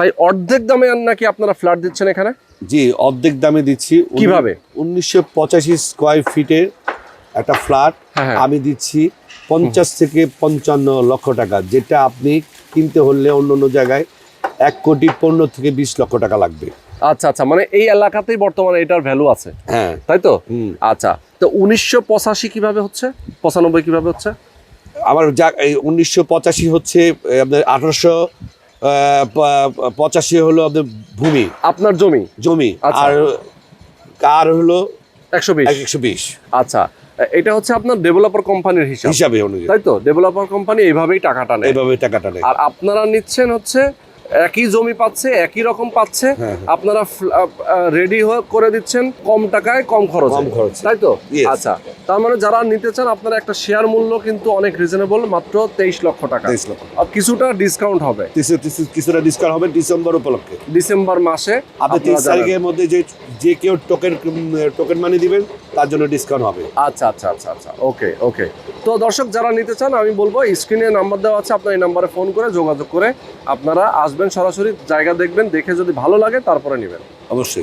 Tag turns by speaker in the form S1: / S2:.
S1: ভাই অর্ধেক দামে নাকি আপনারা ফ্ল্যাট দিচ্ছেন এখানে?
S2: জি, অর্ধেক দামে দিচ্ছি।
S1: কিভাবে?
S2: 1985 স্কয়ার ফিটের একটা ফ্ল্যাট আমি দিচ্ছি 50 থেকে 55 লক্ষ টাকা, যেটা আপনি কিনতে হলে অন্য জায়গায় 1,15 থেকে 20 লক্ষ টাকা লাগবে।
S1: আচ্ছা আচ্ছা, মানে এই এলাকাতেই বর্তমানে এটার ভ্যালু আছে।
S2: হ্যাঁ,
S1: তাই তো? আচ্ছা, তো 1985 কিভাবে হচ্ছে, 95 কিভাবে হচ্ছে?
S2: আমার যা 1985 হচ্ছে আপনার 1885 হলো আপনার ভূমি,
S1: আপনার জমি। আচ্ছা।
S2: আর কার হলো
S1: 120।
S2: 120।
S1: আচ্ছা, এটা হচ্ছে আপনার ডেভেলপার কোম্পানির
S2: হিসাবে অনুযায়ী,
S1: তাই তো? ডেভেলপার কোম্পানি এইভাবেই টাকাটা নেয়।
S2: এইভাবে টাকাটা নেয়।
S1: আর আপনারা নিচ্ছেন হচ্ছে একই জমি পাচ্ছে, একই রকম পাচ্ছে, আপনারা রেডি করে দিচ্ছেন কম টাকায় কম খরচ, তাই তো? আচ্ছা, তার মানে যারা নিতে চান আপনারা একটা শেয়ার মূল্য কিন্তু অনেক রিজনেবল, মাত্র 23 লক্ষ টাকা। আর কিছুটা ডিসকাউন্ট হবে,
S2: কিছুটা ডিসকাউন্ট হবে ডিসেম্বর উপলক্ষে।
S1: ডিসেম্বর মাসে
S2: আপনি 30 তারিখের মধ্যে যে কেউ টোকেন মানি দিবেন তার জন্য ডিসকাউন্ট হবে।
S1: আচ্ছা আচ্ছা আচ্ছা আচ্ছা, ওকে ওকে। তো দর্শক যারা নিতে চান আমি বলবো স্ক্রিনে নাম্বার দেওয়া আছে, আপনার এই নাম্বারে ফোন করে যোগাযোগ করে আপনারা আসবেন, সরাসরি জায়গা দেখবেন, দেখে যদি ভালো লাগে তারপরে নেবেন।
S2: অবশ্যই।